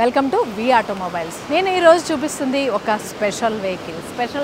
Welcome to V automobiles. నేను ఈ రోజు చూపిస్తుంది ఒక స్పెషల్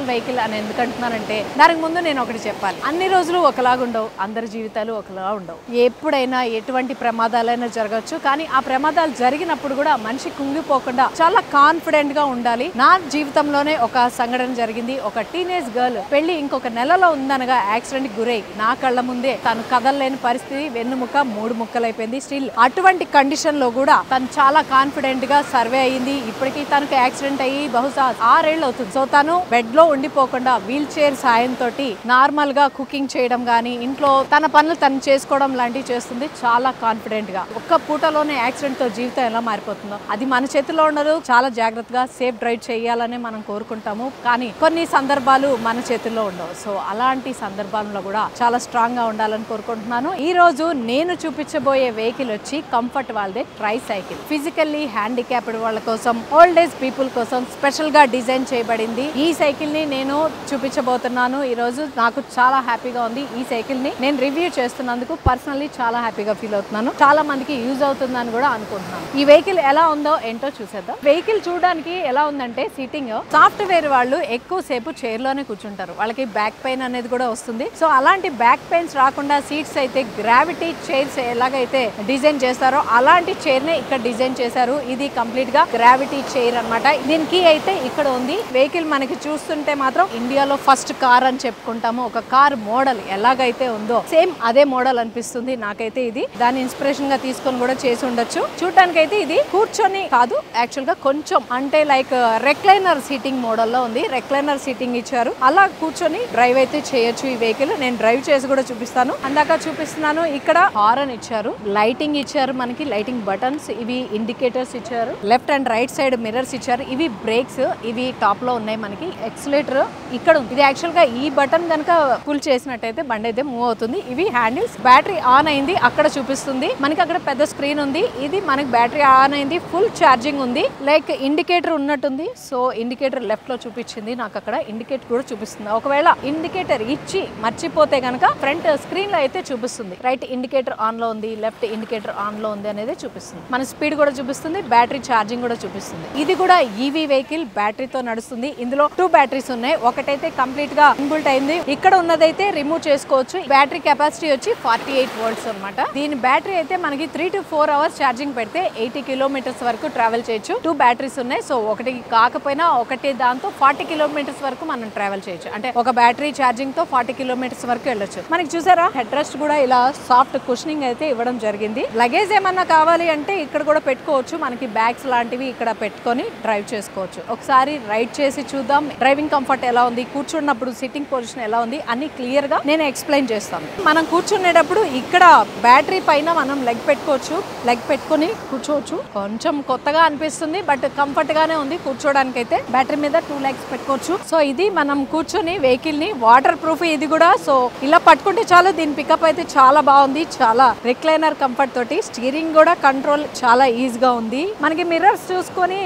వెహికల్ అని ఎందుకంటున్నానంటే దానికి ముందు నేను ఒకటి చెప్పాలి. అన్ని రోజులు ఒకలాగుండవు, అందరి జీవితాలు ఒకలా ఉండవు. ఎప్పుడైనా ఎటువంటి ప్రమాదాలైనా జరగచ్చు, కానీ ఆ ప్రమాదాలు జరిగినప్పుడు కూడా మనిషి కుంగిపోకుండా చాలా కాన్ఫిడెంట్ గా ఉండాలి. నా జీవితంలోనే ఒక సంఘటన జరిగింది. ఒక టీనేజ్ గర్ల్ పెళ్లి ఇంకొక నెలలో ఉందనగా యాక్సిడెంట్ కి గురై నా కళ్ళ ముందే తను కదలలేని పరిస్థితి, వెన్నుముక్క 3 ముక్కలైపోయింది. స్టిల్ అటువంటి కండిషన్ లో కూడా తను చాలా కాన్ఫిడెంట్ గా సర్వే అయ్యింది. ఇప్పటికీ తనకు యాక్సిడెంట్ అయ్యి బహుశా 6 ఏళ్ళు అవుతుంది. సో తను బెడ్ లో ఉండిపోకుండా వీల్ చైర్ సాయంతో నార్మల్ గా కుకింగ్ చేయడం గానీ, ఇంట్లో తన పనులు తను చేసుకోవడం లాంటివి చేస్తుంది. చాలా కాన్ఫిడెంట్ గా. ఒక్క పూటలోనే యాక్సిడెంట్ తో జీవితం ఎలా మారిపోతుందో అది మన చేతిలో ఉండదు. చాలా జాగ్రత్తగా సేఫ్ డ్రైవ్ చేయాలని మనం కోరుకుంటాము, కానీ కొన్ని సందర్భాలు మన చేతుల్లో ఉండవు. సో అలాంటి సందర్భాల్లో కూడా చాలా స్ట్రాంగ్ గా ఉండాలని కోరుకుంటున్నాను. ఈ రోజు నేను చూపించబోయే వెహికల్ వచ్చి కంఫర్ట్ వాళ్ళదే ట్రై సైకిల్. ఫిజికల్లీ హ్యాండిక్యాప్డ్ వాళ్ళ కోసం, ఓల్డ్ ఏజ్ పీపుల్ కోసం స్పెషల్ గా డిజైన్ చేయబడింది. ఈ సైకిల్ ని నేను చూపించబోతున్నాను ఈ రోజు. నాకు చాలా హ్యాపీగా ఉంది. ఈ సైకిల్ ని నేను రివ్యూ చేస్తున్నందుకు పర్సనల్లీ చాలా హ్యాపీగా ఫీల్ అవుతున్నాను. చాలా మందికి యూజ్ అవుతుందని కూడా అనుకుంటున్నాను. ఈ వెహికల్ ఎలా ఉందో ఏంటో చూసేద్దాం. వెహికల్ చూడడానికి ఎలా ఉందంటే, సీటింగ్ సాఫ్ట్వేర్ వాళ్ళు ఎక్కువ సేపు చైర్ లోనే కూర్చుంటారు. వాళ్ళకి బ్యాక్ పెయిన్ అనేది కూడా వస్తుంది. సో అలాంటి బ్యాక్ పెయిన్స్ రాకుండా సీట్స్ అయితే గ్రావిటీ చైర్స్ ఎలాగైతే డిజైన్ చేస్తారో అలాంటి చైర్ నే ఇక్కడ డిజైన్ చేశారు. ఇది కంప్లీట్ గా గ్రావిటీ చైర్ అన్నమాట. దీనికి అయితే ఇక్కడ ఉంది. వెహికల్ మనకి చూస్తుంటే మాత్రం ఇండియాలో ఫస్ట్ కార్ అని చెప్పుకుంటాము. ఒక కార్ మోడల్ ఎలాగైతే ఉందో సేమ్ అదే మోడల్ అనిపిస్తుంది నాకైతే. ఇది దాని ఇన్స్పిరేషన్ గా తీసుకొని కూడా చేసి ఉండొచ్చు. చూడటానికి అయితే ఇది కూర్చొని కాదు, యాక్చువల్ గా కొంచెం అంటే లైక్ రెక్లైనర్ సీటింగ్ మోడల్ లో ఉంది. రెక్లైనర్ సీటింగ్ ఇచ్చారు. అలా కూర్చొని డ్రైవ్ అయితే చేయొచ్చు ఈ వెహికల్. నేను డ్రైవ్ చేసి కూడా చూపిస్తాను. అందాక చూపిస్తున్నాను. ఇక్కడ హారన్ ఇచ్చారు, లైటింగ్ ఇచ్చారు, మనకి లైటింగ్ బటన్స్, ఇవి ఇండికేటర్స్ ఇచ్చారు, left and right side mirrors ఇచ్చారు. ఇవి బ్రేక్స్, ఇవి టాప్ లో ఉన్నాయి. మనకి ఎక్సిలేటర్ ఇక్కడ ఉంది. ఇది యాక్చువల్ గా ఈ బటన్ కనుక పుల్ చేసినట్టయితే బండి అయితే మూవ్ అవుతుంది. ఇవి హ్యాండిల్స్. బ్యాటరీ ఆన్ అయింది అక్కడ చూపిస్తుంది. మనకి అక్కడ పెద్ద స్క్రీన్ ఉంది. ఇది మనకి బ్యాటరీ ఆన్ అయింది, ఫుల్ ఛార్జింగ్ ఉంది. లైక్ ఇండికేటర్ ఉన్నట్టుంది. సో ఇండికేటర్ లెఫ్ట్ లో చూపించింది, నాకు అక్కడ ఇండికేటర్ కూడా చూపిస్తుంది. ఒకవేళ ఇండికేటర్ ఇచ్చి మర్చిపోతే గనక ఫ్రంట్ స్క్రీన్ లో అయితే చూపిస్తుంది. రైట్ ఇండికేటర్ ఆన్ లో ఉంది, లెఫ్ట్ ఇండికేటర్ ఆన్ లో ఉంది అనేది చూపిస్తుంది. మన స్పీడ్ కూడా చూపిస్తుంది, బ్యాటరీ ఛార్జింగ్ కూడా చూపిస్తుంది. ఇది కూడా ఈవీ వెహికల్, బ్యాటరీతో నడుస్తుంది. ఇందులో 2 బ్యాటరీస్ ఉన్నాయి. ఒకటైతే కంప్లీట్ గా ఇన్బుల్ట్ అయింది, ఇక్కడ ఉన్నదైతే రిమూవ్ చేసుకోవచ్చు. బ్యాటరీ కెపాసిటీ వచ్చి 48 వోల్ట్స్ అన్నమాట. దీని బ్యాటరీ అయితే మనకి 3 to 4 అవర్స్ ఛార్జింగ్ పెడితే 80 కిలోమీటర్స్ వరకు ట్రావెల్ చేయొచ్చు. 2 బ్యాటరీస్ ఉన్నాయి. సో ఒకటి కాకపోయినా ఒకటి దాంతో 40 కిలోమీటర్స్ వరకు మనం ట్రావెల్ చేయొచ్చు. అంటే ఒక బ్యాటరీ ఛార్జింగ్ తో 40 కిలోమీటర్స్ వరకు వెళ్ళొచ్చు. మనకి చూసారా హెడ్ రెస్ట్ కూడా ఇలా సాఫ్ట్ కుషనింగ్ అయితే ఇవ్వడం జరిగింది. లగేజ్ ఏమన్నా కావాలి అంటే ఇక్కడ కూడా పెట్టుకోవచ్చు. మనకి బ్యాగ్స్ లాంటివి ఇక్కడ పెట్టుకొని డ్రైవ్ చేసుకోవచ్చు. ఒకసారి రైడ్ చేసి చూద్దాం. డ్రైవింగ్ కంఫర్ట్ ఎలా ఉంది, కూర్చున్నప్పుడు సిట్టింగ్ పొజిషన్ ఎలా ఉంది అన్ని క్లియర్ గా నేను ఎక్స్ప్లెయిన్ చేస్తాను. మనం కూర్చునేటప్పుడు ఇక్కడ బ్యాటరీ పైన మనం లెగ్ పెట్టుకోవచ్చు, లెగ్ పెట్టుకొని కూర్చోవచ్చు. కొంచెం కొత్తగా అనిపిస్తుంది, బట్ కంఫర్ట్ గానే ఉంది కూర్చోడానికి అయితే. బ్యాటరీ మీద 2 లెగ్స్ పెట్టుకోవచ్చు. సో ఇది మనం కూర్చొని వెహికల్ ని వాటర్ ప్రూఫ్ ఇది కూడా. సో ఇలా పట్టుకుంటే చాలు. దీని పికప్ అయితే చాలా బాగుంది. చాలా రిక్లైనర్ కంఫర్ట్ తోటి. స్టీరింగ్ కూడా కంట్రోల్ చాలా ఈజీగా ఉంది. మనకి మిర్రర్స్ చూసుకొని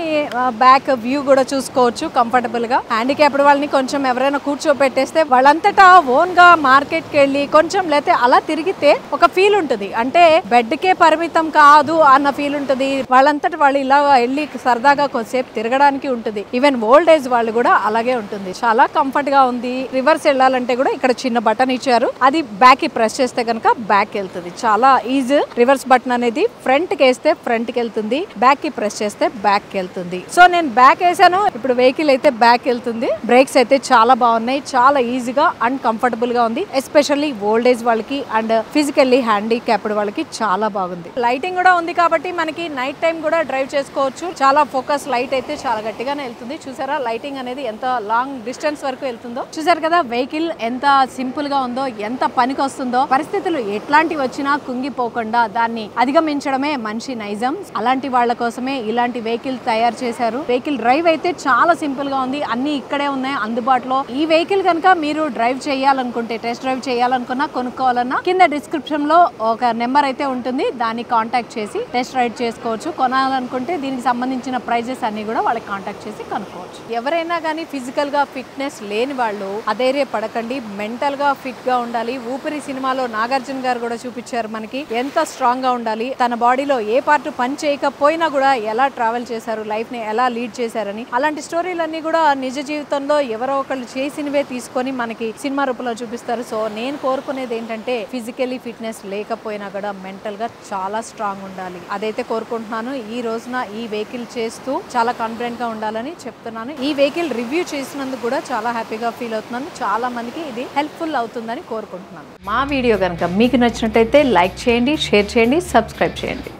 బ్యాక్ వ్యూ కూడా చూసుకోవచ్చు కంఫర్టబుల్ గా. హ్యాండిక్యాప్డ్ వాళ్ళని కొంచెం ఎవరైనా కూర్చోబెట్టేస్తే వాళ్ళంతటా ఓన్ గా మార్కెట్ కి వెళ్ళి కొంచెం లేతే అలా తిరిగితే ఒక ఫీల్ ఉంటుంది. అంటే బెడ్ కే పరిమితం కాదు అన్న ఫీల్ ఉంటుంది. వాళ్ళంతట వాళ్ళు ఇలా వెళ్ళి సరదాగా కొద్దిసేపు తిరగడానికి ఉంటుంది. ఈవెన్ ఓల్డ్ ఏజ్ వాళ్ళు కూడా అలాగే ఉంటుంది. చాలా కంఫర్ట్ గా ఉంది. రివర్స్ వెళ్ళాలంటే కూడా ఇక్కడ చిన్న బటన్ ఇచ్చారు. అది బ్యాక్ కి ప్రెస్ చేస్తే కనుక బ్యాక్ వెళ్తుంది. చాలా ఈజీ. రివర్స్ బటన్ అనేది ఫ్రంట్ కి వేస్తే ఫ్రంట్ కి వెళ్తుంది, బ్యాక్ కి ప్రెస్ చేస్తే బ్యాక్ కి వెళ్తుంది. సో నేను బ్యాక్ వేసాను, ఇప్పుడు వెహికల్ అయితే బ్యాక్ వెళ్తుంది. బ్రేక్స్ అయితే చాలా బాగున్నాయి. చాలా ఈజీగా అండ్ కంఫర్టబుల్ గా ఉంది. ఎస్పెషల్లీ ఓల్డ్ ఏజ్ వాళ్ళకి అండ్ ఫిజికల్లీ హ్యాండిక్యాప్డ్ వాళ్ళకి చాలా బాగుంది. లైటింగ్ కూడా ఉంది కాబట్టి మనకి నైట్ టైం కూడా డ్రైవ్ చేసుకోవచ్చు. చాలా ఫోకస్ లైట్ అయితే చాలా గట్టిగానే వెళ్తుంది. చూసారా లైటింగ్ అనేది ఎంత లాంగ్ డిస్టెన్స్ వరకు వెళ్తుందో. చూసారు కదా వెహికల్ ఎంత సింపుల్ గా ఉందో, ఎంత పనికి వస్తుందో. పరిస్థితులు ఎట్లాంటివి వచ్చినా కుంగిపోకుండా దాన్ని అధిగమించడమే మనిషి నైజం. అలాంటి వాళ్ళ కోసమే కోసమే ఇలాంటి వెహికల్ తయారు చేశారు. వెహికల్ డ్రైవ్ అయితే చాలా సింపుల్ గా ఉంది, అన్ని ఇక్కడే ఉన్నాయి అందుబాటులో. ఈ వెహికల్ కనుక మీరు డ్రైవ్ చేయాలనుకుంటే, టెస్ట్ డ్రైవ్ చేయాలనుకున్నా, కొనుక్కోవాలన్నా కింద డిస్క్రిప్షన్ లో ఒక నెంబర్ అయితే ఉంటుంది, దాన్ని కాంటాక్ట్ చేసి టెస్ట్ రైడ్ చేసుకోవచ్చు. కొనాలనుకుంటే దీనికి సంబంధించిన ప్రైజెస్ అన్ని కూడా వాళ్ళకి కాంటాక్ట్ చేసి కనుక్కోవచ్చు. ఎవరైనా కానీ ఫిజికల్ గా ఫిట్నెస్ లేని వాళ్ళు అధైర్య పడకండి, మెంటల్ గా ఫిట్ గా ఉండాలి. ఊపిరి సినిమాలో నాగార్జున గారు కూడా చూపించారు మనకి ఎంత స్ట్రాంగ్ గా ఉండాలి, తన బాడీలో ఏ పార్ట్ పని చేయకపోయినా కూడా ఎలా ట్రావెల్ చేశారు, లైఫ్ ని ఎలా లీడ్ చేశారని. అలాంటి స్టోరీలన్నీ కూడా నిజ జీవితంలో ఎవరో ఒకళ్ళు చేసినవే తీసుకొని మనకి సినిమా రూపంలో చూపిస్తారు. సో నేను కోరుకునేది ఏంటంటే ఫిజికల్లీ ఫిట్నెస్ లేకపోయినా కూడా మెంటల్ గా చాలా స్ట్రాంగ్ ఉండాలి. అదైతే కోరుకుంటున్నాను. ఈ రోజున ఈ వెహికల్ చేస్తూ చాలా కాన్ఫిడెంట్ గా ఉండాలని చెప్తున్నాను. ఈ వెహికల్ రివ్యూ చేసినందుకు కూడా చాలా హ్యాపీగా ఫీల్ అవుతున్నాను. చాలా మందికి ఇది హెల్ప్ఫుల్ అవుతుందని కోరుకుంటున్నాను. మా వీడియో కనుక మీకు నచ్చినట్టయితే లైక్ చేయండి, షేర్ చేయండి, సబ్స్క్రైబ్ చేయండి.